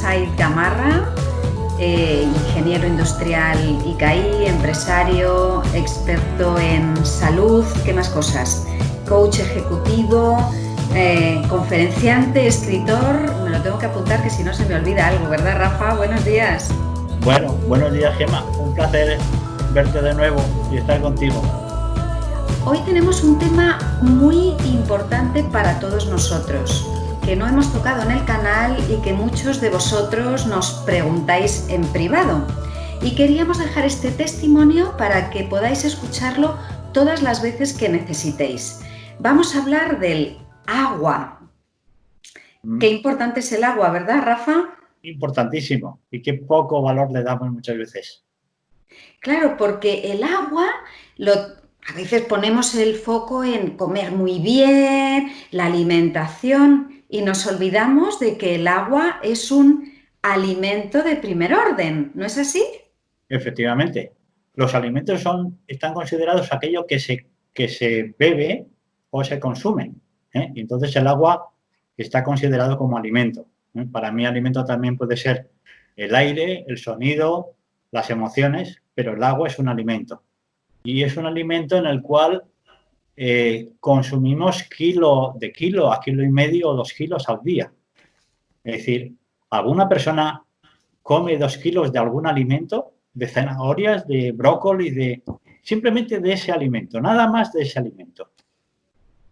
Said Gamarra, ingeniero industrial ICAI, empresario, experto en salud, ¿qué más cosas? Coach ejecutivo, conferenciante, escritor. Me lo tengo que apuntar, que si no se me olvida algo, ¿verdad, Rafa? Buenos días. Bueno, buenos días, Gemma. Un placer verte de nuevo y estar contigo. Hoy tenemos un tema muy importante para todos nosotros, que no hemos tocado en el canal y que muchos de vosotros nos preguntáis en privado. Y queríamos dejar este testimonio para que podáis escucharlo todas las veces que necesitéis. Vamos a hablar del agua. Qué importante es el agua, ¿verdad, Rafa? Importantísimo, y qué poco valor le damos muchas veces. Claro, porque el agua, a veces ponemos el foco en comer muy bien, la alimentación, y nos olvidamos de que el agua es un alimento de primer orden, ¿no es así? Efectivamente, los alimentos están considerados aquello que se bebe o se consume, ¿eh? Y entonces el agua está considerado como alimento, ¿eh? Para mí alimento también puede ser el aire, el sonido, las emociones, pero el agua es un alimento. Y es un alimento en el cual consumimos kilo a kilo y medio o 2 kilos al día. Es decir, alguna persona come 2 kilos de algún alimento, de zanahorias, de brócoli, simplemente de ese alimento, nada más de ese alimento.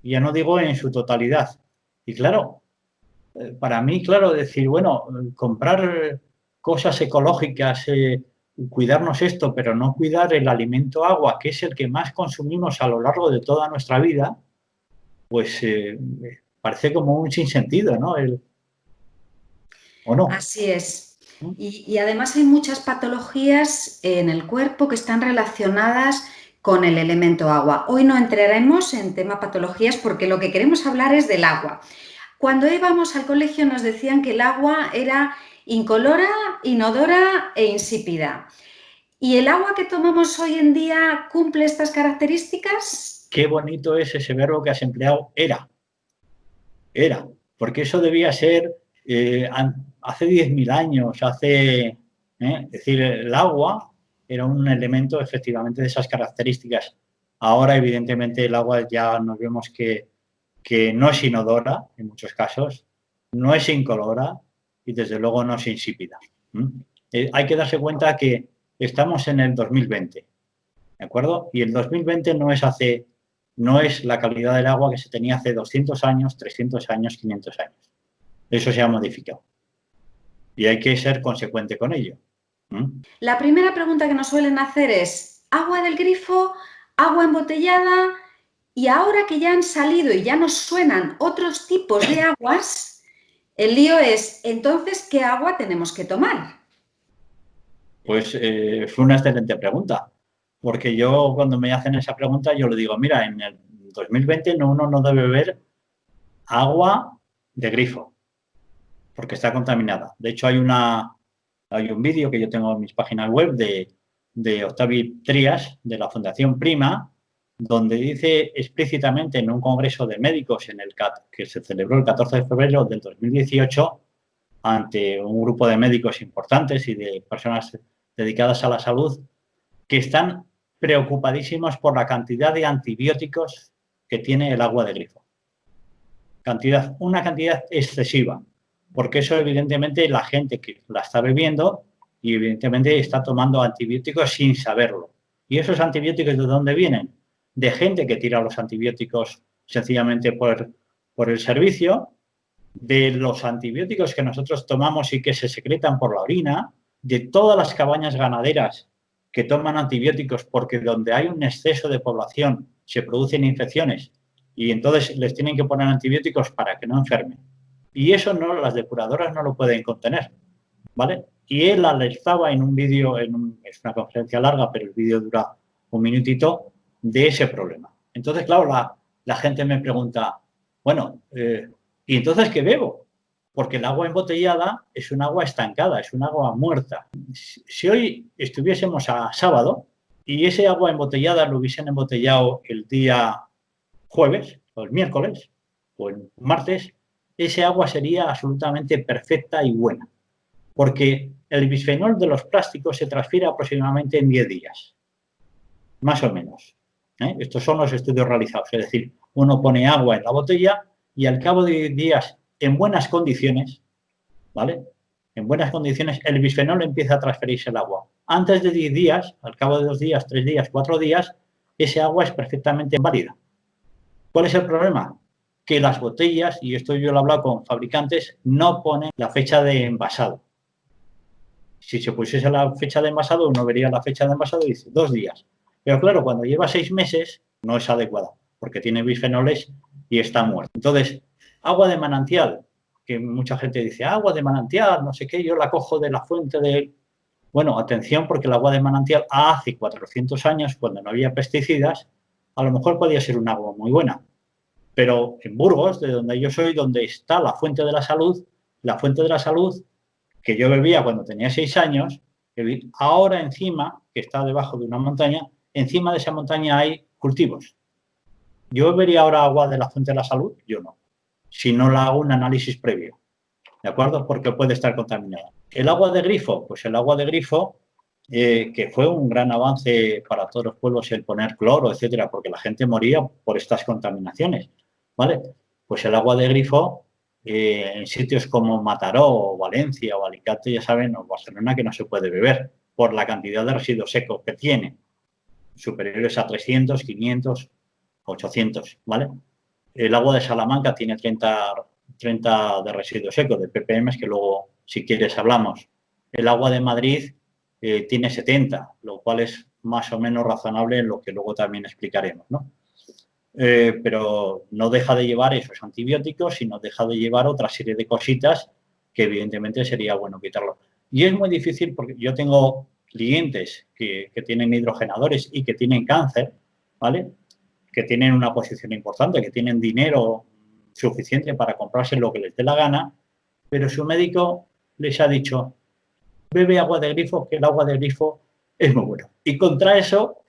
Y ya no digo en su totalidad. Y claro, para mí, claro, decir, bueno, comprar cosas ecológicas, cuidarnos esto, pero no cuidar el alimento agua, que es el que más consumimos a lo largo de toda nuestra vida, pues parece como un sinsentido, ¿no? ¿O no? Así es. Y además hay muchas patologías en el cuerpo que están relacionadas con el elemento agua. Hoy no entraremos en tema patologías porque lo que queremos hablar es del agua. Cuando íbamos al colegio nos decían que el agua era incolora, inodora e insípida. ¿Y el agua que tomamos hoy en día cumple estas características? Qué bonito es ese verbo que has empleado, era, porque eso debía ser hace 10.000 años, es decir, el agua era un elemento efectivamente de esas características. Ahora, evidentemente, el agua ya nos vemos que no es inodora, en muchos casos, no es incolora y, desde luego, no es insípida. Hay que darse cuenta que estamos en el 2020, ¿de acuerdo? Y el 2020 no es la calidad del agua que se tenía hace 200 años, 300 años, 500 años. Eso se ha modificado. Y hay que ser consecuente con ello. La primera pregunta que nos suelen hacer es: ¿agua del grifo? ¿Agua embotellada? Y ahora que ya han salido y ya nos suenan otros tipos de aguas, el lío es, entonces, ¿qué agua tenemos que tomar? Pues fue una excelente pregunta, porque yo cuando me hacen esa pregunta yo le digo, mira, en el 2020 uno no debe beber agua de grifo, porque está contaminada. De hecho, hay un vídeo que yo tengo en mis páginas web de Octavi Trias, de la Fundación Prima, donde dice explícitamente en un congreso de médicos que se celebró el 14 de febrero del 2018 ante un grupo de médicos importantes y de personas dedicadas a la salud, que están preocupadísimos por la cantidad de antibióticos que tiene el agua de grifo. Una cantidad excesiva, porque eso evidentemente la gente que la está bebiendo y evidentemente está tomando antibióticos sin saberlo. ¿Y esos antibióticos de dónde vienen? De gente que tira los antibióticos sencillamente por el servicio, de los antibióticos que nosotros tomamos y que se secretan por la orina, de todas las cabañas ganaderas que toman antibióticos porque donde hay un exceso de población se producen infecciones y entonces les tienen que poner antibióticos para que no enfermen. Y eso las depuradoras no lo pueden contener, ¿vale? Y él alertaba en un vídeo, es una conferencia larga, pero el vídeo dura un minutito, de ese problema. Entonces, claro, la gente me pregunta, bueno, ¿y entonces qué bebo? Porque el agua embotellada es un agua estancada, es un agua muerta. Si hoy estuviésemos a sábado y ese agua embotellada lo hubiesen embotellado el día jueves o el miércoles o el martes, ese agua sería absolutamente perfecta y buena. Porque el bisfenol de los plásticos se transfiere aproximadamente en 10 días, más o menos. Estos son los estudios realizados, es decir, uno pone agua en la botella y al cabo de 10 días, en buenas condiciones, ¿vale? En buenas condiciones, el bisfenol empieza a transferirse al agua. Antes de 10 días, al cabo de 2 días, 3 días, 4 días, ese agua es perfectamente válida. ¿Cuál es el problema? Que las botellas, y esto yo lo he hablado con fabricantes, no ponen la fecha de envasado. Si se pusiese la fecha de envasado, uno vería la fecha de envasado y dice 2 días. Pero claro, cuando lleva 6 meses, no es adecuada, porque tiene bisfenoles y está muerto. Entonces, agua de manantial, que mucha gente dice, agua de manantial, no sé qué, yo la cojo de la fuente de... Bueno, atención, porque el agua de manantial hace 400 años, cuando no había pesticidas, a lo mejor podía ser un agua muy buena. Pero en Burgos, de donde yo soy, donde está la fuente de la salud que yo bebía cuando tenía 6 años, ahora encima, que está debajo de una montaña, encima de esa montaña hay cultivos. ¿Yo bebería ahora agua de la fuente de la salud? Yo no. Si no la hago un análisis previo, ¿de acuerdo? Porque puede estar contaminada. El agua de grifo, pues el agua de grifo, que fue un gran avance para todos los pueblos el poner cloro, etcétera, porque la gente moría por estas contaminaciones, ¿vale? Pues el agua de grifo, en sitios como Mataró, o Valencia, o Alicante, ya saben, o Barcelona, que no se puede beber por la cantidad de residuos secos que tiene, superiores a 300, 500, 800, ¿vale? El agua de Salamanca tiene 30 de residuos secos, de ppm, que luego, si quieres, hablamos. El agua de Madrid tiene 70, lo cual es más o menos razonable en lo que luego también explicaremos, ¿no? Pero no deja de llevar esos antibióticos y no deja de llevar otra serie de cositas que evidentemente sería bueno quitarlo. Y es muy difícil porque yo tengo clientes que tienen hidrogenadores y que tienen cáncer, ¿vale? Que tienen una posición importante, que tienen dinero suficiente para comprarse lo que les dé la gana, pero su médico les ha dicho, bebe agua de grifo, que el agua de grifo es muy bueno. Y contra eso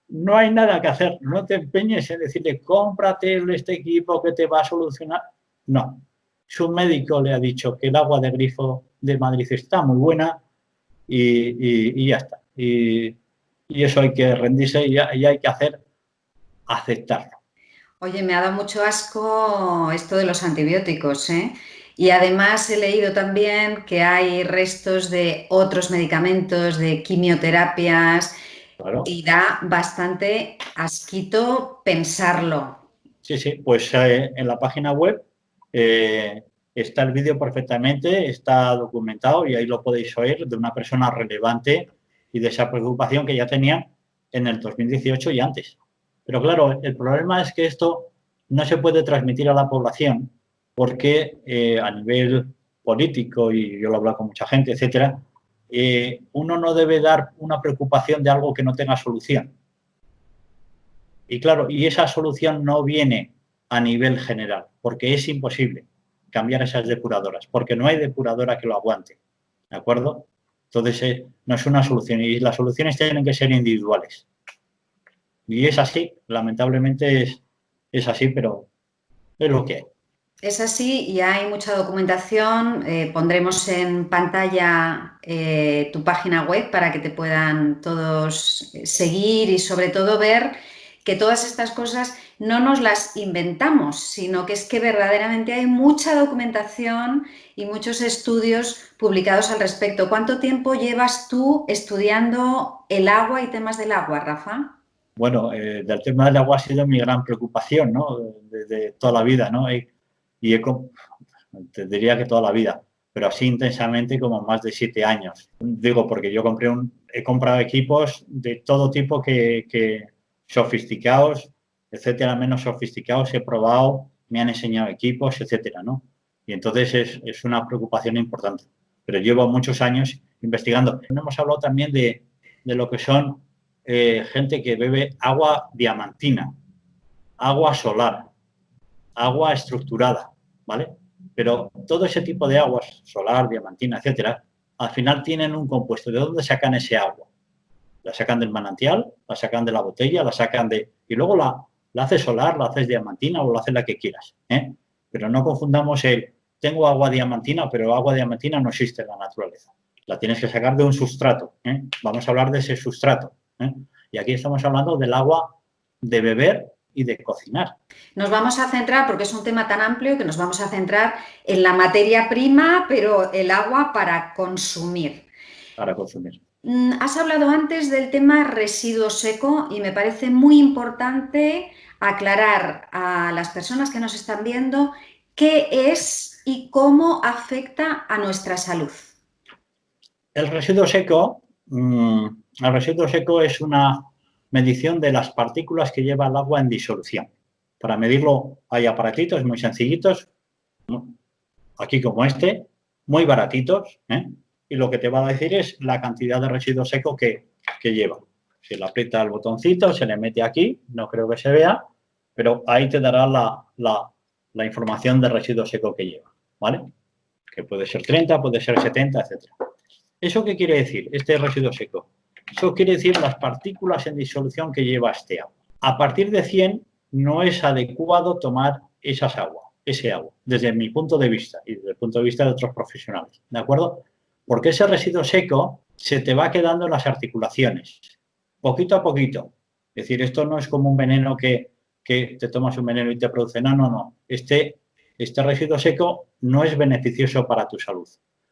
no hay nada que hacer. No te empeñes en decirle, cómprate este equipo que te va a solucionar. No. Su médico le ha dicho que el agua de grifo de Madrid está muy buena y ya está. Y eso hay que rendirse y hay que aceptarlo. Oye, me ha dado mucho asco esto de los antibióticos, ¿eh? Y además he leído también que hay restos de otros medicamentos, de quimioterapias, Claro. y da bastante asquito pensarlo. Sí, sí, pues en la página web está el vídeo perfectamente, está documentado y ahí lo podéis oír de una persona relevante y de esa preocupación que ya tenían en el 2018 y antes. Pero claro, el problema es que esto no se puede transmitir a la población porque a nivel político, y yo lo he hablado con mucha gente, etcétera, uno no debe dar una preocupación de algo que no tenga solución. Y claro, y esa solución no viene a nivel general, porque es imposible cambiar esas depuradoras, porque no hay depuradora que lo aguante, ¿de acuerdo? Entonces, no es una solución y las soluciones tienen que ser individuales. Y es así, lamentablemente es así, pero es lo que hay. Es así y hay mucha documentación. Pondremos en pantalla tu página web para que te puedan todos seguir y sobre todo ver que todas estas cosas no nos las inventamos, sino que es que verdaderamente hay mucha documentación y muchos estudios publicados al respecto. ¿Cuánto tiempo llevas tú estudiando el agua y temas del agua, Rafa? Bueno, del tema del agua ha sido mi gran preocupación, ¿no? Desde toda la vida, ¿no? Te diría que toda la vida, pero así intensamente como más de 7 años. Digo, porque yo he comprado equipos de todo tipo que sofisticados, etcétera, menos sofisticados, he probado, me han enseñado equipos, etcétera, ¿no? Y entonces es una preocupación importante. Pero llevo muchos años investigando. Hemos hablado también de lo que son gente que bebe agua diamantina, agua solar, agua estructurada, ¿vale? Pero todo ese tipo de aguas, solar, diamantina, etcétera, al final tienen un compuesto. ¿De dónde sacan ese agua? La sacan del manantial, la sacan de la botella, la sacan de... Y luego la haces solar, la haces diamantina o la haces la que quieras, Pero no confundamos tengo agua diamantina, pero agua diamantina no existe en la naturaleza. La tienes que sacar de un sustrato, ¿eh? Vamos a hablar de ese sustrato, ¿eh? Y aquí estamos hablando del agua de beber y de cocinar. Nos vamos a centrar, porque es un tema tan amplio, que nos vamos a centrar en la materia prima, pero el agua para consumir. Para consumir. Has hablado antes del tema residuo seco y me parece muy importante aclarar a las personas que nos están viendo qué es y cómo afecta a nuestra salud. El residuo seco, es una medición de las partículas que lleva el agua en disolución. Para medirlo hay aparatitos muy sencillitos, aquí como este, muy baratitos, ¿eh? Y lo que te va a decir es la cantidad de residuo seco que lleva. Se le aprieta el botoncito, se le mete aquí, no creo que se vea, pero ahí te dará la información de residuo seco que lleva, ¿vale? Que puede ser 30, puede ser 70, etcétera. ¿Eso qué quiere decir, este residuo seco? Eso quiere decir las partículas en disolución que lleva este agua. A partir de 100 no es adecuado tomar ese agua, desde mi punto de vista y desde el punto de vista de otros profesionales, ¿de acuerdo? Porque ese residuo seco se te va quedando en las articulaciones, poquito a poquito. Es decir, esto no es como un veneno que te tomas un veneno y te produce, no. Este residuo seco no es beneficioso para tu salud.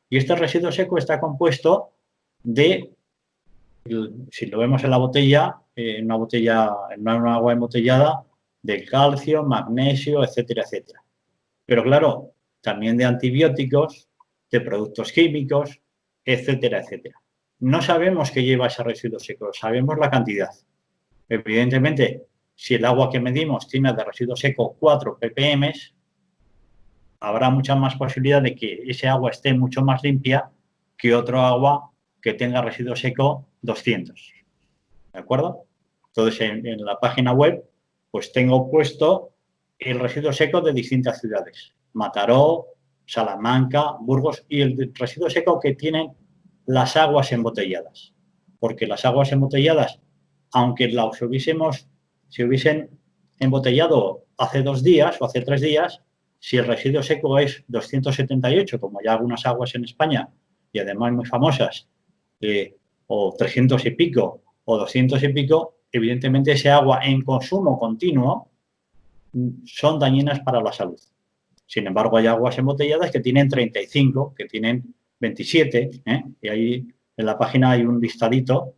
Y este residuo seco está compuesto de, si lo vemos en la botella, en una agua embotellada, de calcio, magnesio, etcétera, etcétera. Pero claro, también de antibióticos, de productos químicos, etcétera, etcétera. No sabemos qué lleva ese residuo seco, sabemos la cantidad. Evidentemente, si el agua que medimos tiene de residuo seco 4 ppm, habrá mucha más posibilidad de que ese agua esté mucho más limpia que otro agua que tenga residuo seco 200. ¿De acuerdo? Entonces, en la página web, pues tengo puesto el residuo seco de distintas ciudades. Mataró, Salamanca, Burgos y el residuo seco que tienen las aguas embotelladas. Porque las aguas embotelladas, aunque se hubiesen embotellado hace 2 días o hace 3 días, si el residuo seco es 278, como ya algunas aguas en España, y además muy famosas, o 300 y pico, o 200 y pico, evidentemente ese agua en consumo continuo son dañinas para la salud. Sin embargo, hay aguas embotelladas que tienen 35, que tienen 27, y ahí en la página hay un listadito,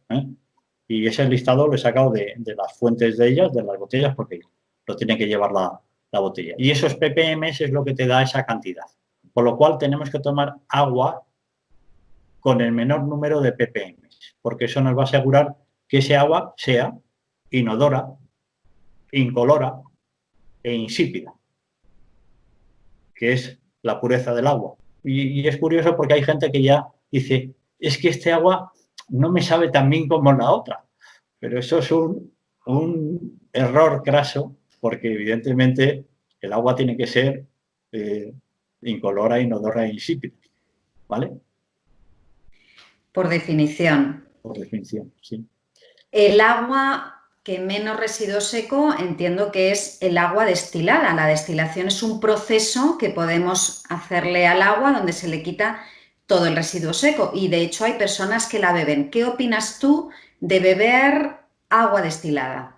y ese listado lo he sacado de las fuentes de ellas, de las botellas, porque lo tiene que llevar la botella. Y esos ppm es lo que te da esa cantidad. Por lo cual tenemos que tomar agua con el menor número de ppm, porque eso nos va a asegurar que ese agua sea inodora, incolora e insípida, que es la pureza del agua. Y es curioso porque hay gente que ya dice, es que este agua no me sabe tan bien como la otra. Pero eso es un error craso, porque evidentemente el agua tiene que ser incolora, inodora e insípida, ¿vale? Por definición. Por definición, sí. El agua que menos residuo seco entiendo que es el agua destilada. La destilación es un proceso que podemos hacerle al agua donde se le quita todo el residuo seco y de hecho hay personas que la beben. ¿Qué opinas tú de beber agua destilada?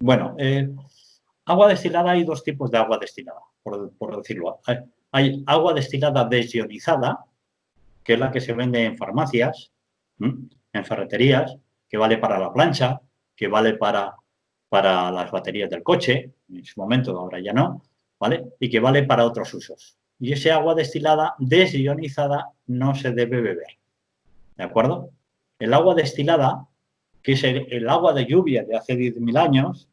Bueno, agua destilada, hay 2 tipos de agua destilada, por decirlo. Hay agua destilada desionizada, que es la que se vende en farmacias, en ferreterías, que vale para la plancha, que vale para las baterías del coche, en su momento, ahora ya no, ¿vale? Y que vale para otros usos. Y ese agua destilada desionizada no se debe beber, ¿de acuerdo? El agua destilada, que es el agua de lluvia de hace 10.000 años,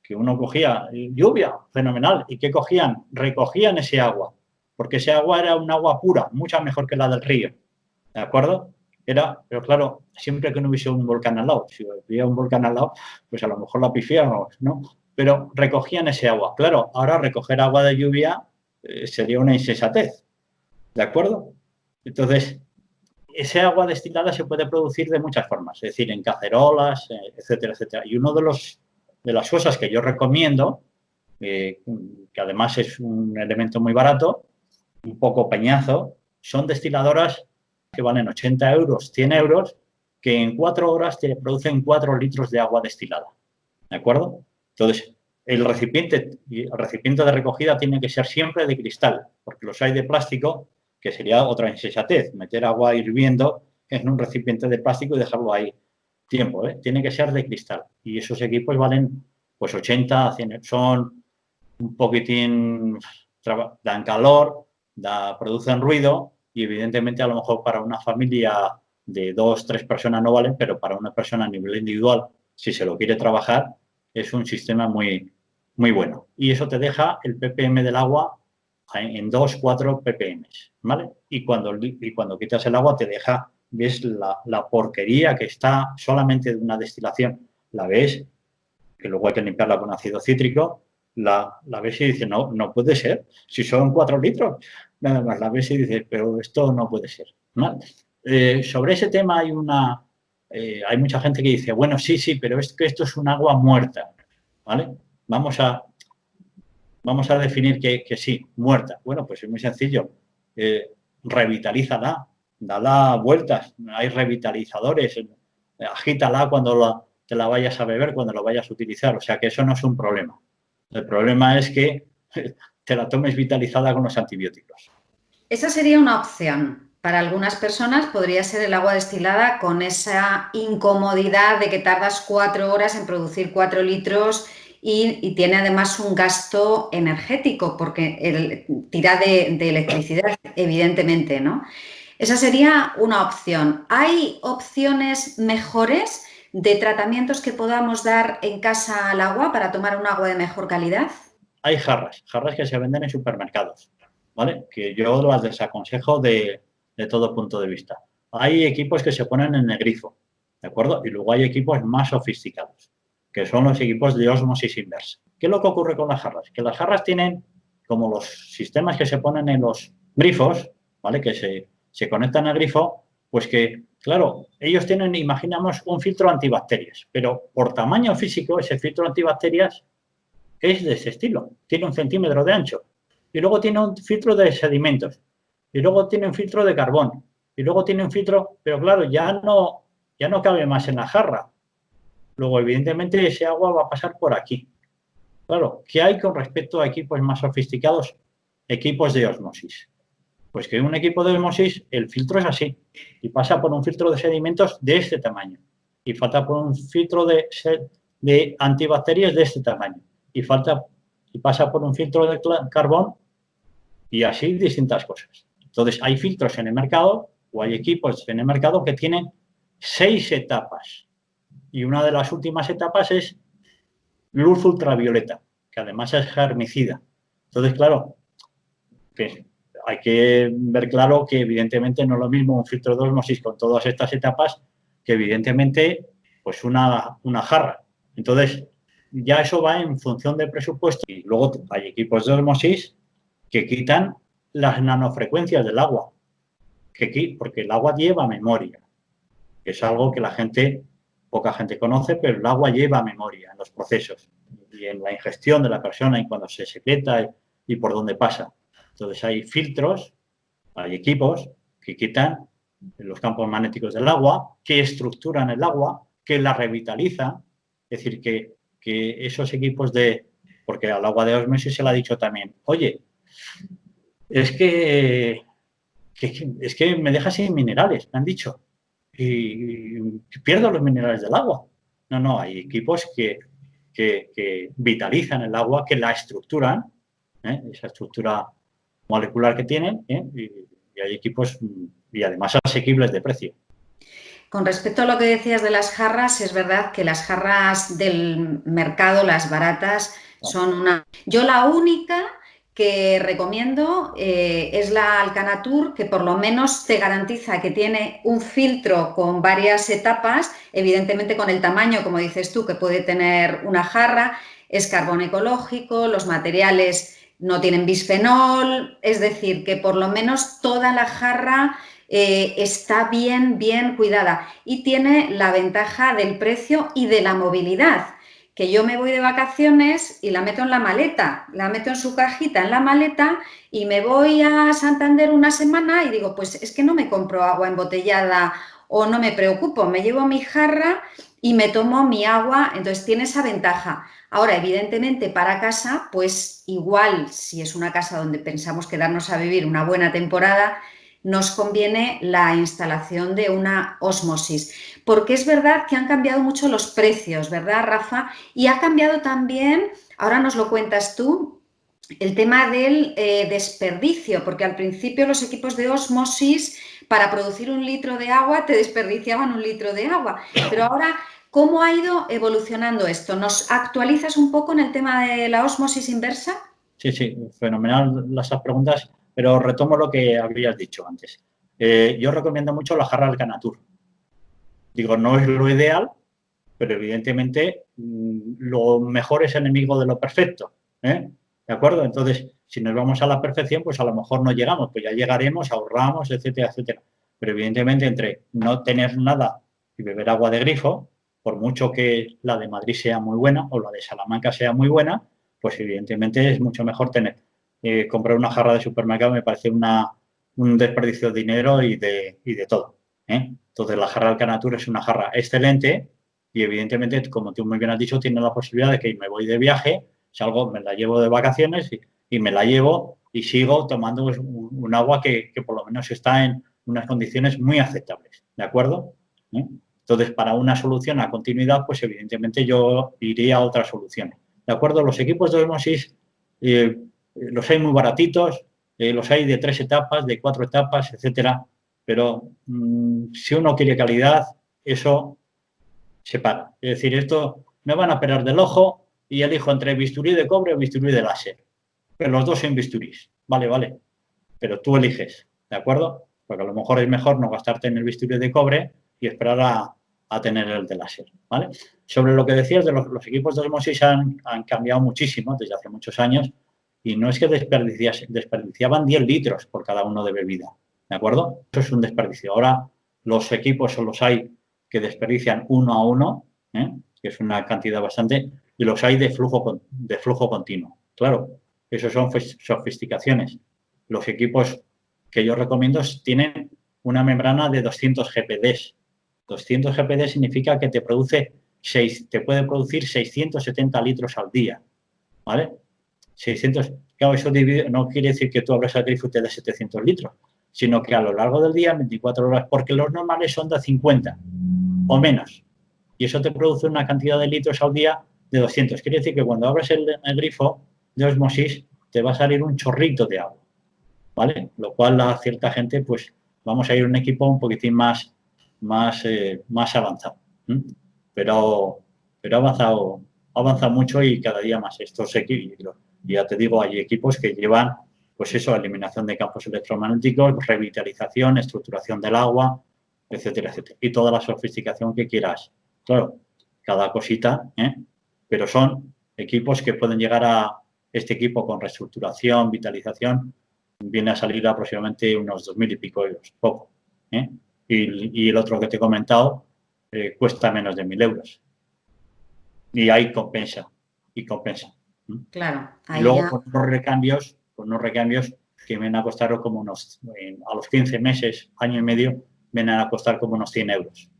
que uno cogía lluvia, fenomenal, ¿y qué cogían? Recogían ese agua, porque ese agua era un agua pura, mucho mejor que la del río, ¿de acuerdo? Pero claro, siempre que no hubiese un volcán al lado, si hubiera un volcán al lado, pues a lo mejor la pifiábamos, ¿no? Pero recogían ese agua. Claro, ahora recoger agua de lluvia sería una insensatez, ¿de acuerdo? Entonces, ese agua destilada se puede producir de muchas formas, es decir, en cacerolas, etcétera, etcétera. Y uno de las cosas que yo recomiendo, que además es un elemento muy barato, un poco peñazo, son destiladoras que valen 80 euros, 100 euros, que en 4 horas te producen 4 litros de agua destilada. ¿De acuerdo? Entonces, el recipiente de recogida tiene que ser siempre de cristal, porque los hay de plástico, que sería otra insensatez, meter agua hirviendo en un recipiente de plástico y dejarlo ahí tiempo, ¿eh? Tiene que ser de cristal. Y esos equipos valen pues 80, 100, son un poquitín, dan calor, producen ruido y evidentemente a lo mejor para una familia de 2, 3 personas no valen, pero para una persona a nivel individual, si se lo quiere trabajar, es un sistema muy, muy bueno. Y eso te deja el ppm del agua en 2, 4 ppm, ¿vale? Y cuando quitas el agua te deja, ves la porquería que está solamente de una destilación, la ves, que luego hay que limpiarla con ácido cítrico, la ves y dices, no, no puede ser, si son 4 litros, nada más la ves y dices, pero esto no puede ser, ¿vale? Sobre ese tema hay mucha gente que dice, bueno, sí, pero es que esto es un agua muerta, ¿vale? Vamos a definir que sí, muerta. Bueno, pues es muy sencillo. Revitalízala, dala vueltas. Hay revitalizadores. Agítala cuando te la vayas a beber, cuando la vayas a utilizar. O sea que eso no es un problema. El problema es que te la tomes vitalizada con los antibióticos. Esa sería una opción. Para algunas personas podría ser el agua destilada con esa incomodidad de que tardas 4 horas en producir 4 litros y tiene además un gasto energético porque tira de electricidad, evidentemente, ¿no? Esa sería una opción. ¿Hay opciones mejores de tratamientos que podamos dar en casa al agua para tomar un agua de mejor calidad? Hay jarras que se venden en supermercados, ¿vale? Que yo las desaconsejo de todo punto de vista. Hay equipos que se ponen en el grifo, ¿de acuerdo? Y luego hay equipos más sofisticados, que son los equipos de ósmosis inversa. ¿Qué es lo que ocurre con las jarras? Que las jarras tienen, como los sistemas que se ponen en los grifos, ¿vale? Que se conectan al grifo, pues que, claro, ellos tienen, imaginamos, un filtro antibacterias, pero por tamaño físico ese filtro antibacterias es de ese estilo, tiene 1 centímetro de ancho. Y luego tiene un filtro de sedimentos. Y luego tiene un filtro de carbón. Y luego tiene un filtro, pero claro, ya no cabe más en la jarra. Luego, evidentemente, ese agua va a pasar por aquí. Claro, ¿qué hay con respecto a equipos más sofisticados? Equipos de ósmosis. Pues que un equipo de ósmosis, el filtro es así. Y pasa por un filtro de sedimentos de este tamaño. Y falta por un filtro de antibacterias de este tamaño. Y pasa por un filtro de carbón y así distintas cosas. Entonces, hay filtros en el mercado o hay equipos en el mercado que tienen 6 etapas y una de las últimas etapas es luz ultravioleta, que además es germicida. Entonces, claro, pues hay que ver claro que evidentemente no es lo mismo un filtro de ósmosis con todas estas etapas que evidentemente pues una jarra. Entonces, ya eso va en función del presupuesto. Y luego hay equipos de ósmosis que quitan las nanofrecuencias del agua, porque el agua lleva memoria, que es algo que poca gente conoce, pero el agua lleva memoria en los procesos y en la ingestión de la persona y cuando se secreta y por dónde pasa. Entonces hay filtros, hay equipos que quitan los campos magnéticos del agua, que estructuran el agua, que la revitalizan, es decir, que esos equipos porque al agua de ósmosis se le ha dicho también, oye, es que me deja sin minerales, me han dicho, y pierdo los minerales del agua. No, hay equipos que vitalizan el agua, que la estructuran, esa estructura molecular que tienen, y hay equipos y además asequibles de precio. Con respecto a lo que decías de las jarras, es verdad que las jarras del mercado, las baratas, son una... Yo la única que recomiendo es la Alcanatur, que por lo menos te garantiza que tiene un filtro con varias etapas, evidentemente con el tamaño, como dices tú, que puede tener una jarra, es carbón ecológico, los materiales no tienen bisfenol, es decir, que por lo menos toda la jarra está bien cuidada y tiene la ventaja del precio y de la movilidad, que yo me voy de vacaciones y la meto en la maleta, la meto en su cajita en la maleta y me voy a Santander una semana y digo, pues es que no me compro agua embotellada o no me preocupo, me llevo mi jarra y me tomo mi agua, entonces tiene esa ventaja. Ahora, evidentemente, para casa, pues igual, si es una casa donde pensamos quedarnos a vivir una buena temporada, nos conviene la instalación de una ósmosis, porque es verdad que han cambiado mucho los precios, ¿verdad, Rafa? Y ha cambiado también, ahora nos lo cuentas tú, el tema del desperdicio, porque al principio los equipos de ósmosis para producir 1 litro de agua te desperdiciaban 1 litro de agua, pero ahora, ¿cómo ha ido evolucionando esto? ¿Nos actualizas un poco en el tema de la ósmosis inversa? Sí, sí, fenomenal las preguntas, pero retomo lo que habías dicho antes. Yo recomiendo mucho la jarra Alcanatur. Digo, no es lo ideal, pero evidentemente lo mejor es enemigo de lo perfecto. ¿De acuerdo? Entonces, si nos vamos a la perfección, pues a lo mejor no llegamos, pues ya llegaremos, ahorramos, etcétera, etcétera. Pero evidentemente entre no tener nada y beber agua de grifo, por mucho que la de Madrid sea muy buena o la de Salamanca sea muy buena, pues evidentemente es mucho mejor tener. Comprar una jarra de supermercado me parece un desperdicio de dinero y de todo. Entonces la jarra Alcanatur es una jarra excelente y evidentemente, como tú muy bien has dicho, tiene la posibilidad de que me voy de viaje, salgo, me la llevo de vacaciones y me la llevo y sigo tomando pues, un agua que por lo menos está en unas condiciones muy aceptables, ¿de acuerdo? Entonces, para una solución a continuidad, pues evidentemente yo iría a otras soluciones, ¿de acuerdo? Los equipos de ósmosis los hay muy baratitos, los hay de 3 etapas, de 4 etapas, etcétera, pero si uno quiere calidad, eso se para. Es decir, esto me van a operar del ojo y elijo entre bisturí de cobre o bisturí de láser. Pero los dos son bisturís. Vale, vale. Pero tú eliges, ¿de acuerdo? Porque a lo mejor es mejor no gastarte en el bisturí de cobre y esperar a tener el de láser, ¿vale? Sobre lo que decías de los equipos de ósmosis han cambiado muchísimo desde hace muchos años y no es que desperdiciaban 10 litros por cada uno de bebida, ¿de acuerdo? Eso es un desperdicio. Ahora los equipos solo hay que desperdician 1 a 1, que es una cantidad bastante, y los hay de flujo continuo. Claro, eso son sofisticaciones. Los equipos que yo recomiendo tienen una membrana de 200 GPD. 200 GPD significa que te puede producir 670 litros al día, ¿vale? 600, claro, eso no quiere decir que tú abras el grifo y te dé 700 litros, sino que a lo largo del día, 24 horas, porque los normales son de 50 o menos. Y eso te produce una cantidad de litros al día de 200. Quiere decir que cuando abres el grifo de ósmosis, te va a salir un chorrito de agua, ¿vale? Lo cual a cierta gente, pues, vamos a ir a un equipo un poquitín más avanzado. Pero ha avanzado mucho y cada día más. Estos equipos, ya te digo, hay equipos que llevan, pues eso, eliminación de campos electromagnéticos, revitalización, estructuración del agua, etcétera, etcétera. Y toda la sofisticación que quieras. Claro, cada cosita, pero son equipos que pueden llegar a este equipo con reestructuración, vitalización, viene a salir aproximadamente unos 2.000 y pico euros, poco. Y el otro que te he comentado cuesta menos de 1.000 euros. Y ahí compensa, Claro. Y luego ya... con unos recambios que vienen a costar como a los 15 meses, año y medio, vienen a costar como unos 100 euros.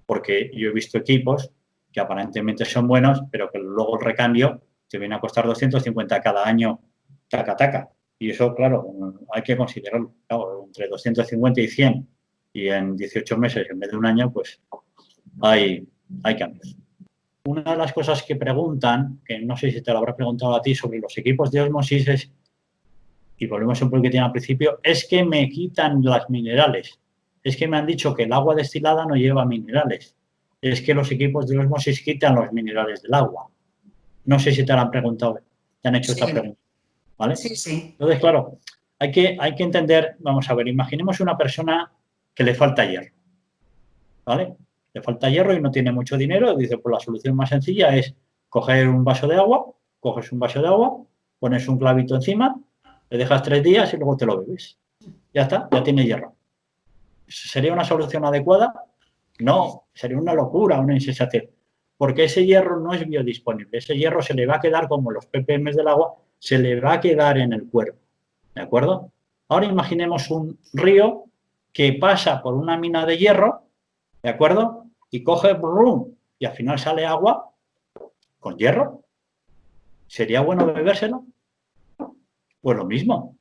Porque yo he visto equipos que aparentemente son buenos, pero que luego el recambio te viene a costar 250 cada año, taca. Y eso, claro, hay que considerarlo. Claro, entre 250 y 100 y en 18 meses en vez de un año, pues hay cambios. Una de las cosas que preguntan, que no sé si te lo habrá preguntado a ti, sobre los equipos de ósmosis es, y volvemos un poquitín al principio, es que me quitan las minerales. Es que me han dicho que el agua destilada no lleva minerales. Es que los equipos de ósmosis quitan los minerales del agua. No sé si te lo han preguntado, te han hecho esta pregunta. ¿Vale? Sí. Entonces, claro, hay que entender, vamos a ver, imaginemos una persona que le falta hierro, ¿vale? Le falta hierro y no tiene mucho dinero, dice, pues la solución más sencilla es coger un vaso de agua, coges un vaso de agua, pones un clavito encima, le dejas 3 días y luego te lo bebes. Ya está, ya tiene hierro. ¿Sería una solución adecuada? No, sería una locura, una insensación. porque ese hierro no es biodisponible. Ese hierro se le va a quedar, como los ppm del agua, se le va a quedar en el cuerpo. ¿De acuerdo? Ahora imaginemos un río que pasa por una mina de hierro, ¿de acuerdo? Y coge, brum, y al final sale agua con hierro. ¿Sería bueno bebérselo? Pues lo mismo.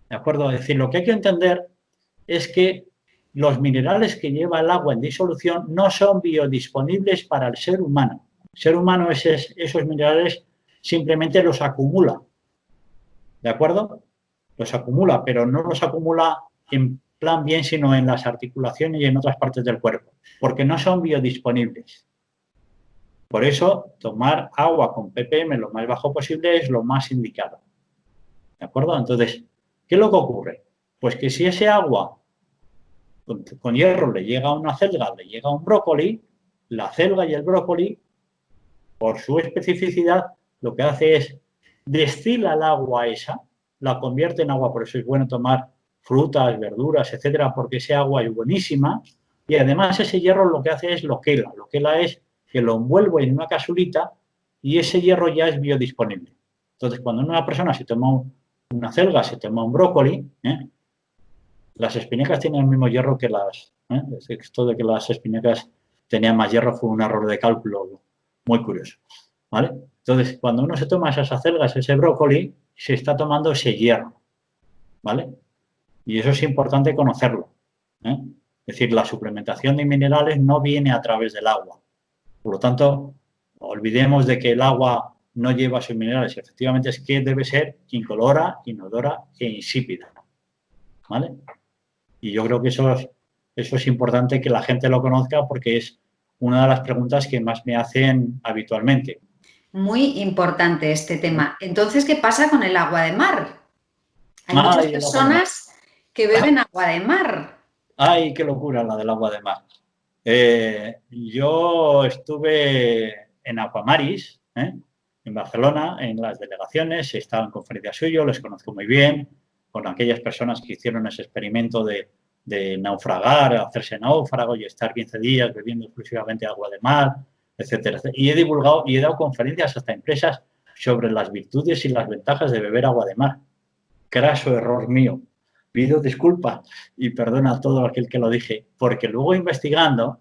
¿De acuerdo? Es decir, lo que hay que entender es que los minerales que lleva el agua en disolución no son biodisponibles para el ser humano. El ser humano esos minerales simplemente los acumula. ¿De acuerdo? Los acumula, pero no los acumula en plan bien, sino en las articulaciones y en otras partes del cuerpo, porque no son biodisponibles. Por eso, tomar agua con ppm lo más bajo posible es lo más indicado. ¿De acuerdo? Entonces, ¿qué es lo que ocurre? Pues que si ese agua con hierro le llega a una celga, le llega a un brócoli, la celga y el brócoli, por su especificidad, lo que hace es destila el agua esa, la convierte en agua, por eso es bueno tomar frutas, verduras, etcétera, porque ese agua es buenísima, y además ese hierro lo que hace es lo quela es que lo envuelve en una casulita y ese hierro ya es biodisponible. Entonces, cuando una persona se toma una celga, se toma un brócoli, las espinacas tienen el mismo hierro que las... Esto de que las espinacas tenían más hierro fue un error de cálculo muy curioso. ¿Vale? Entonces, cuando uno se toma esas acelgas, ese brócoli, se está tomando ese hierro. ¿Vale? Y eso es importante conocerlo. Es decir, la suplementación de minerales no viene a través del agua. Por lo tanto, olvidemos de que el agua no lleva sus minerales. Efectivamente, es que debe ser incolora, inodora e insípida. ¿Vale? Y yo creo que eso es importante que la gente lo conozca porque es una de las preguntas que más me hacen habitualmente. Muy importante este tema. Entonces, ¿qué pasa con el agua de mar? Hay muchas personas que beben agua de mar. ¡Ay, qué locura la del agua de mar! Yo estuve en Aquamaris, en Barcelona, en las delegaciones, he estado en conferencias suyas, les conozco muy bien, con aquellas personas que hicieron ese experimento de naufragar, hacerse náufrago y estar 15 días bebiendo exclusivamente agua de mar, etcétera. Y he divulgado y he dado conferencias hasta empresas sobre las virtudes y las ventajas de beber agua de mar. Craso error mío. Pido disculpas y perdona a todo aquel que lo dije, porque luego investigando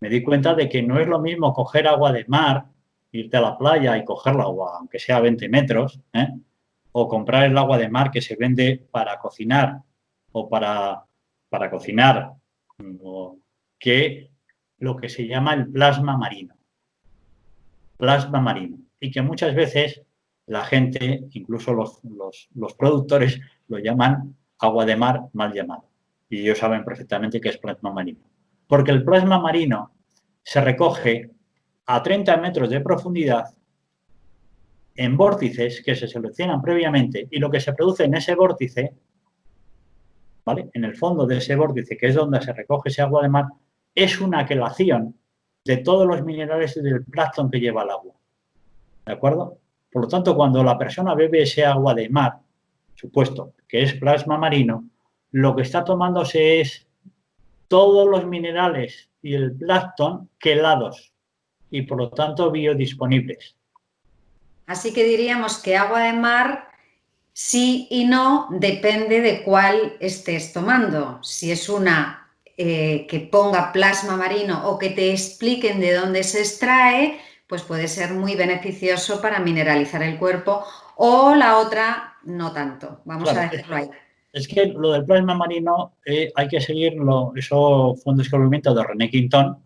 me di cuenta de que no es lo mismo coger agua de mar, irte a la playa y coger la agua, aunque sea 20 metros, o comprar el agua de mar que se vende para cocinar o para cocinar, que lo que se llama el plasma marino. Plasma marino. Y que muchas veces la gente, incluso los productores, lo llaman agua de mar mal llamado. Y ellos saben perfectamente que es plasma marino. Porque el plasma marino se recoge a 30 metros de profundidad en vórtices que se seleccionan previamente y lo que se produce en ese vórtice, ¿vale? En el fondo de ese vórtice, que es donde se recoge ese agua de mar, es una quelación de todos los minerales y del plancton que lleva el agua. ¿De acuerdo? Por lo tanto, cuando la persona bebe ese agua de mar, supuesto que es plasma marino, lo que está tomándose es todos los minerales y el plancton quelados y por lo tanto biodisponibles. Así que diríamos que agua de mar sí y no depende de cuál estés tomando. Si es una que ponga plasma marino o que te expliquen de dónde se extrae, pues puede ser muy beneficioso para mineralizar el cuerpo, o la otra no tanto. Vamos a dejarlo ahí. Es que lo del plasma marino hay que seguirlo. Eso fue un descubrimiento de René Quintón.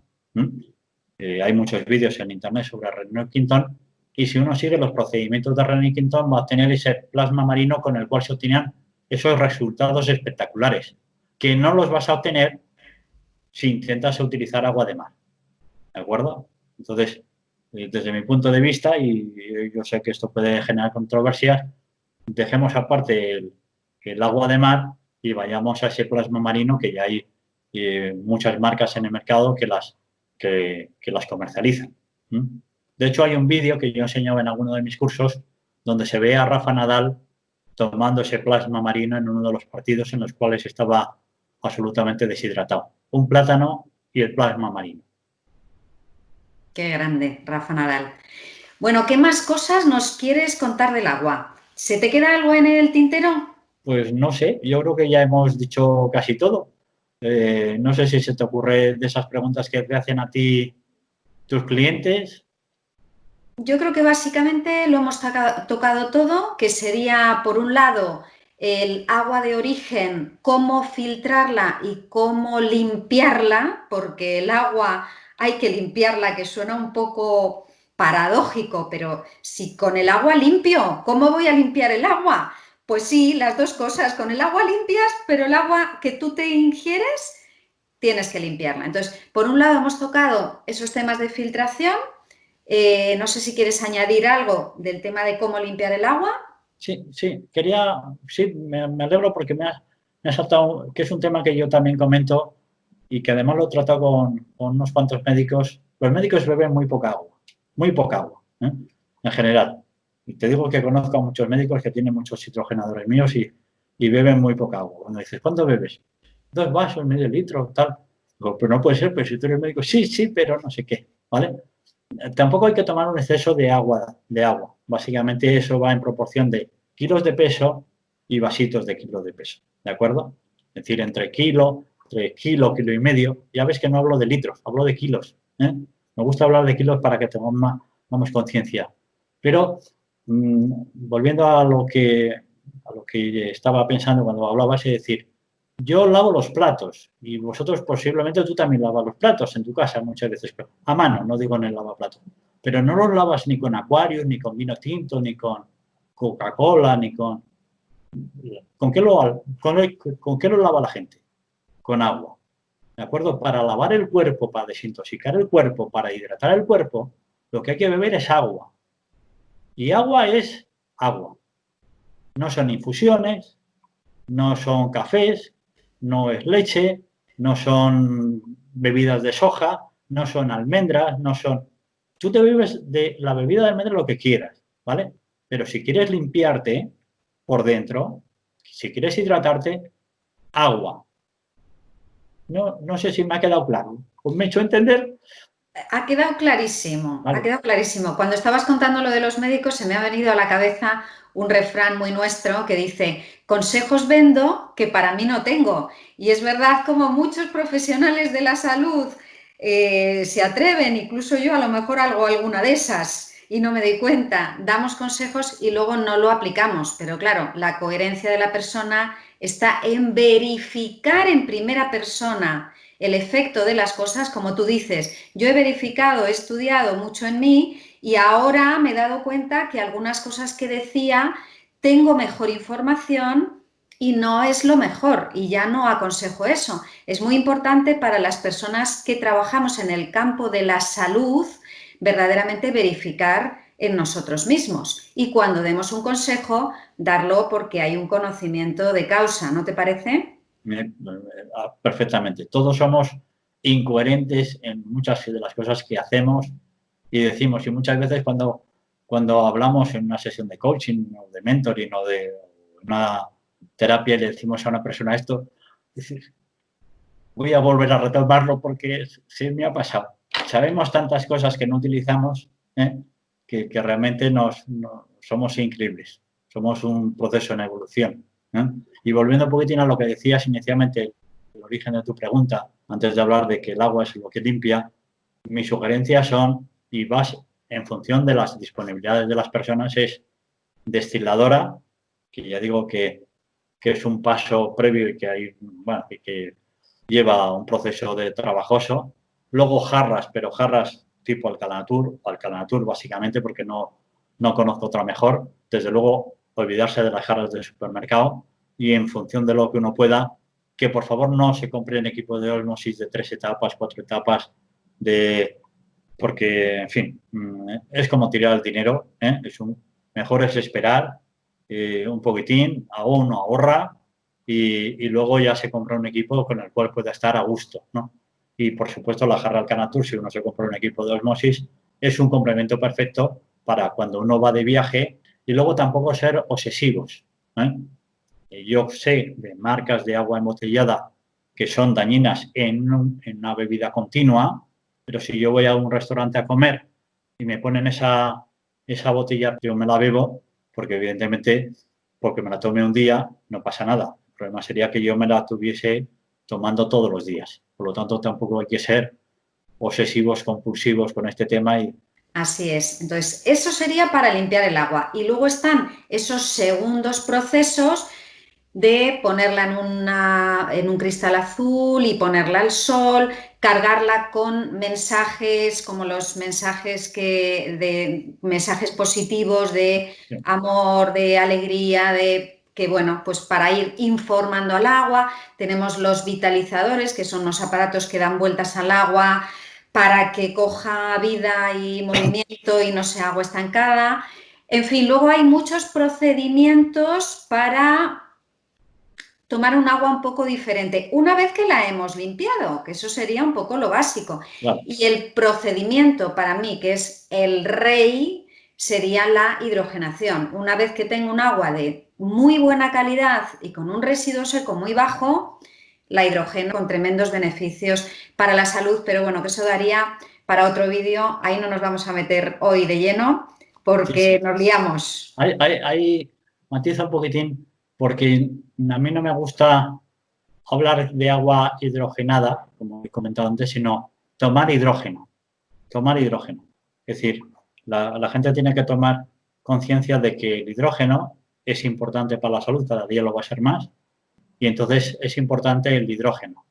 Hay muchos vídeos en internet sobre René Quintón. Y si uno sigue los procedimientos de René Quintón, va a obtener ese plasma marino con el cual se obtenían esos resultados espectaculares, que no los vas a obtener si intentas utilizar agua de mar. ¿De acuerdo? Entonces, desde mi punto de vista, y yo sé que esto puede generar controversias, dejemos aparte el agua de mar y vayamos a ese plasma marino, que ya hay muchas marcas en el mercado que las comercializan. De hecho, hay un vídeo que yo enseñaba en alguno de mis cursos donde se ve a Rafa Nadal tomando ese plasma marino en uno de los partidos en los cuales estaba absolutamente deshidratado. Un plátano y el plasma marino. Qué grande, Rafa Nadal. Bueno, ¿qué más cosas nos quieres contar del agua? ¿Se te queda algo en el tintero? Pues no sé, yo creo que ya hemos dicho casi todo. No sé si se te ocurre de esas preguntas que te hacen a ti tus clientes. Yo creo que básicamente lo hemos tocado todo, que sería, por un lado, el agua de origen, cómo filtrarla y cómo limpiarla, porque el agua hay que limpiarla, que suena un poco paradójico, pero si con el agua limpio, ¿cómo voy a limpiar el agua? Pues sí, las dos cosas, con el agua limpias, pero el agua que tú te ingieres, tienes que limpiarla. Entonces, por un lado hemos tocado esos temas de filtración. No sé si quieres añadir algo del tema de cómo limpiar el agua. Sí, sí, me alegro porque me ha saltado, que es un tema que yo también comento y que además lo he tratado con unos cuantos médicos. Los médicos beben muy poca agua, ¿eh? En general. Y te digo que conozco a muchos médicos que tienen muchos hidrogenadores míos y beben muy poca agua. Cuando dices, ¿cuánto bebes? 2 vasos, medio litro, tal. Digo, pero no puede ser, pero si tú eres médico, sí, sí, pero no sé qué, ¿vale? Tampoco hay que tomar un exceso de agua. Básicamente eso va en proporción de kilos de peso y vasitos de kilos de peso, ¿de acuerdo? Es decir, entre kilo y medio. Ya ves que no hablo de litros, hablo de kilos, ¿eh? Me gusta hablar de kilos para que tengamos conciencia. Pero volviendo a lo que estaba pensando cuando hablabas, es decir, yo lavo los platos y vosotros posiblemente tú también lavas los platos en tu casa muchas veces, a mano, no digo en el lavaplatos, pero no los lavas ni con acuarios, ni con vino tinto, ni con Coca-Cola, ni con... ¿Con qué lo lava la gente? Con agua, ¿de acuerdo? Para lavar el cuerpo, para desintoxicar el cuerpo, para hidratar el cuerpo, lo que hay que beber es agua. Y agua es agua. No son infusiones, no son cafés, no es leche, no son bebidas de soja, no son almendras, no son... Tú te bebes de la bebida de almendra lo que quieras, ¿vale? Pero si quieres limpiarte por dentro, si quieres hidratarte, agua. No sé si me ha quedado claro. ¿Me he hecho entender? Ha quedado clarísimo, ha Vale. quedado clarísimo. Cuando estabas contando lo de los médicos, se me ha venido a la cabeza un refrán muy nuestro que dice, consejos vendo que para mí no tengo. Y es verdad como muchos profesionales de la salud se atreven, incluso yo a lo mejor hago alguna de esas y no me doy cuenta, damos consejos y luego no lo aplicamos. Pero claro, la coherencia de la persona está en verificar en primera persona el efecto de las cosas, como tú dices. Yo he verificado, he estudiado mucho en mí y ahora me he dado cuenta que algunas cosas que decía tengo mejor información y no es lo mejor y ya no aconsejo eso. Es muy importante para las personas que trabajamos en el campo de la salud verdaderamente verificar en nosotros mismos y cuando demos un consejo darlo porque hay un conocimiento de causa, ¿no te parece? Perfectamente. Todos somos incoherentes en muchas de las cosas que hacemos y decimos. Y muchas veces cuando hablamos en una sesión de coaching o de mentoring o de una terapia y le decimos a una persona esto, decir, voy a volver a retomarlo porque sí me ha pasado. Sabemos tantas cosas que no utilizamos, ¿eh? que realmente somos increíbles. Somos un proceso en evolución, ¿eh? Y volviendo un poquitín a lo que decías inicialmente, el origen de tu pregunta, antes de hablar de que el agua es lo que limpia, mis sugerencias son, y vas en función de las disponibilidades de las personas, es destiladora, que ya digo que es un paso previo y que hay, bueno, y que lleva un proceso de trabajoso. Luego jarras, pero jarras tipo Alcalanatur básicamente porque no conozco otra mejor. Desde luego, olvidarse de las jarras del supermercado y en función de lo que uno pueda, que por favor no se compren equipos de ósmosis de 3 etapas, 4 etapas, porque, en fin, es como tirar el dinero, ¿eh? Mejor es esperar un poquitín, a uno ahorra y luego ya se compra un equipo con el cual pueda estar a gusto, ¿no? Y, por supuesto, la jarra Alcanatur, si uno se compra un equipo de osmosis, es un complemento perfecto para cuando uno va de viaje y luego tampoco ser obsesivos, ¿eh? Yo sé de marcas de agua embotellada que son dañinas en una bebida continua, Pero si yo voy a un restaurante a comer y me ponen esa botella, yo me la bebo, porque evidentemente, porque me la tome un día, no pasa nada. El problema sería que yo me la tuviese tomando todos los días. Por lo tanto, tampoco hay que ser obsesivos, compulsivos con este tema. Así es. Entonces, eso sería para limpiar el agua. Y luego están esos segundos procesos de ponerla en un cristal azul y ponerla al sol, cargarla con mensajes como los mensajes mensajes positivos de amor, de alegría, que bueno, pues para ir informando al agua. Tenemos los vitalizadores, que son los aparatos que dan vueltas al agua para que coja vida y movimiento y no sea agua estancada. En fin, luego hay muchos procedimientos para tomar un agua un poco diferente, una vez que la hemos limpiado, que eso sería un poco lo básico. Claro. Y el procedimiento para mí, que es el rey, sería la hidrogenación. Una vez que tengo un agua de muy buena calidad y con un residuo seco muy bajo, la hidrogeno con tremendos beneficios para la salud, pero bueno, que eso daría para otro vídeo. Ahí no nos vamos a meter hoy de lleno porque nos liamos. Hay matiza un poquitín, porque a mí no me gusta hablar de agua hidrogenada, como he comentado antes, sino tomar hidrógeno. Tomar hidrógeno. Es decir, la gente tiene que tomar conciencia de que el hidrógeno es importante para la salud, cada día lo va a ser más, y entonces es importante el hidrógeno.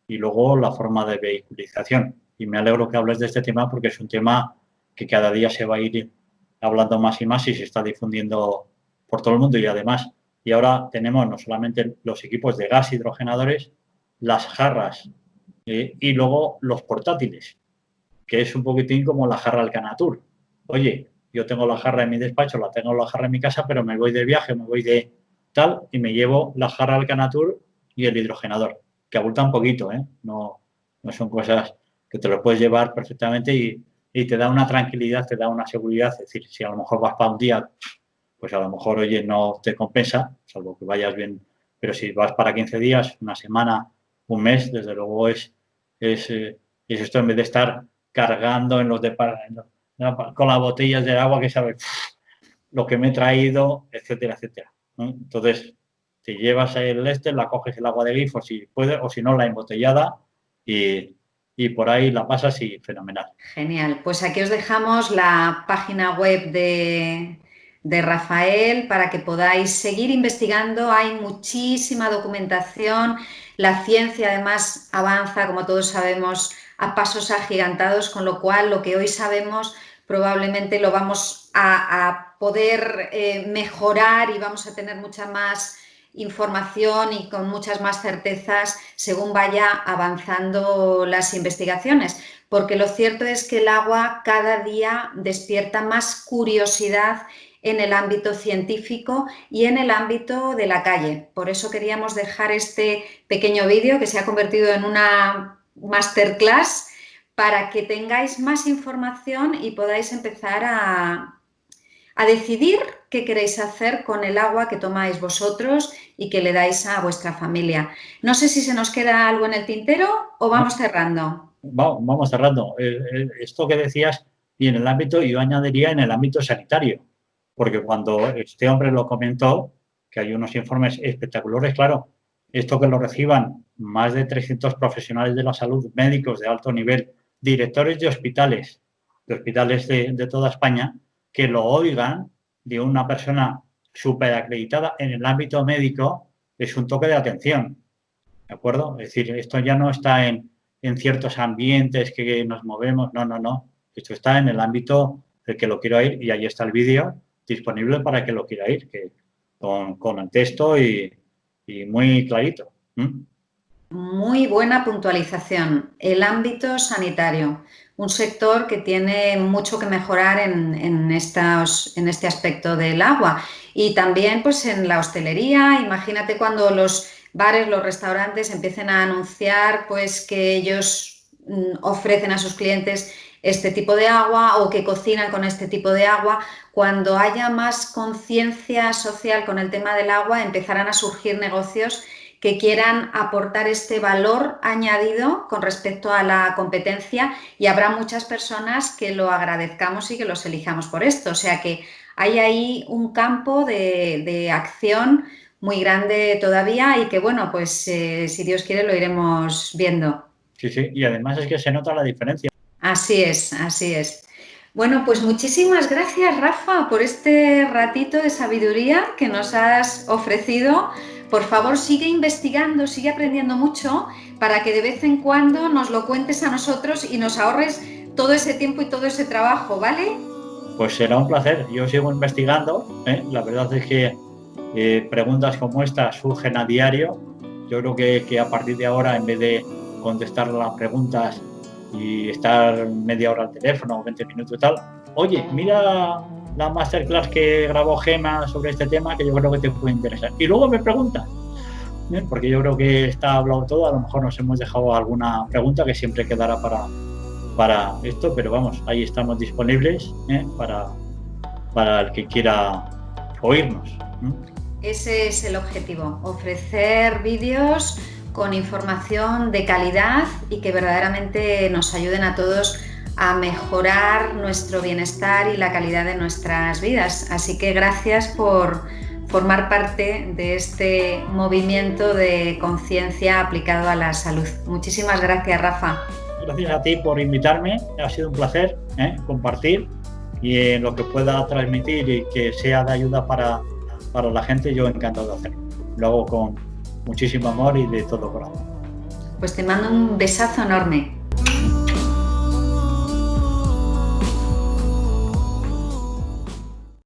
Y luego la forma de vehiculización. Y me alegro que hables de este tema porque es un tema que cada día se va a ir hablando más y más y se está difundiendo por todo el mundo. Y además, y ahora tenemos no solamente los equipos de gas hidrogenadores, las jarras y luego los portátiles, que es un poquitín como la jarra Alcanatur. Oye, yo tengo la jarra en mi despacho, la tengo la jarra en mi casa, pero me voy de viaje, me voy de tal y me llevo la jarra Alcanatur y el hidrogenador, que abulta un poquito, no son cosas que te lo puedes llevar perfectamente y te da una tranquilidad, te da una seguridad. Es decir, si a lo mejor vas para un día, pues a lo mejor, oye, no te compensa, salvo que vayas bien, pero si vas para 15 días, una semana, un mes, desde luego es esto, en vez de estar cargando en los con las botellas de agua que sabes lo que me he traído, etcétera, etcétera, ¿no? Entonces, te llevas la coges el agua de grifo si puedes, o si no, la embotellada y por ahí la pasas y fenomenal. Genial. Pues aquí os dejamos la página web de Rafael para que podáis seguir investigando. Hay muchísima documentación. La ciencia además avanza, como todos sabemos, a pasos agigantados, con lo cual lo que hoy sabemos probablemente lo vamos a poder mejorar y vamos a tener mucha más información y con muchas más certezas según vaya avanzando las investigaciones, porque lo cierto es que el agua cada día despierta más curiosidad en el ámbito científico y en el ámbito de la calle. Por eso queríamos dejar este pequeño vídeo que se ha convertido en una masterclass para que tengáis más información y podáis empezar a decidir qué queréis hacer con el agua que tomáis vosotros y que le dais a vuestra familia. No sé si se nos queda algo en el tintero o vamos cerrando. Vamos cerrando. Esto que decías, y en el ámbito, yo añadiría en el ámbito sanitario, porque cuando este hombre lo comentó, que hay unos informes espectaculares, claro, esto que lo reciban más de 300 profesionales de la salud, médicos de alto nivel, directores de hospitales de toda España, que lo oigan de una persona súper acreditada en el ámbito médico, es un toque de atención, ¿de acuerdo? Es decir, esto ya no está en ciertos ambientes que nos movemos, no. Esto está en el ámbito del que lo quiero ir y ahí está el vídeo disponible para el que lo quiera ir, que con el texto y muy clarito. Muy buena puntualización. El ámbito sanitario, un sector que tiene mucho que mejorar en este aspecto del agua. Y también pues en la hostelería, imagínate cuando los bares, los restaurantes empiecen a anunciar pues que ellos ofrecen a sus clientes este tipo de agua o que cocinan con este tipo de agua. Cuando haya más conciencia social con el tema del agua, empezarán a surgir negocios que quieran aportar este valor añadido con respecto a la competencia, y habrá muchas personas que lo agradezcamos y que los elijamos por esto. O sea que hay ahí un campo de acción muy grande todavía y que, bueno, pues si Dios quiere lo iremos viendo. Sí, sí, y además es que se nota la diferencia. Así es, así es. Bueno, pues muchísimas gracias, Rafa, por este ratito de sabiduría que nos has ofrecido. Por favor, sigue investigando, sigue aprendiendo mucho para que de vez en cuando nos lo cuentes a nosotros y nos ahorres todo ese tiempo y todo ese trabajo, ¿vale? Pues será un placer. Yo sigo investigando, ¿eh? La verdad es que preguntas como estas surgen a diario. Yo creo que a partir de ahora, en vez de contestar las preguntas y estar media hora al teléfono o 20 minutos y tal, oye, mira la masterclass que grabó Gema sobre este tema, que yo creo que te puede interesar. Y luego me preguntas, ¿eh? Porque yo creo que está hablado todo. A lo mejor nos hemos dejado alguna pregunta que siempre quedará para esto, pero vamos, ahí estamos disponibles, ¿eh? Para el que quiera oírnos, ¿eh? Ese es el objetivo, ofrecer vídeos con información de calidad y que verdaderamente nos ayuden a todos a mejorar nuestro bienestar y la calidad de nuestras vidas. Así que gracias por formar parte de este movimiento de conciencia aplicado a la salud. Muchísimas gracias, Rafa. Gracias a ti por invitarme, ha sido un placer, compartir, y en lo que pueda transmitir y que sea de ayuda para la gente, yo encantado de hacerlo. Lo hago con muchísimo amor y de todo corazón. Pues te mando un besazo enorme.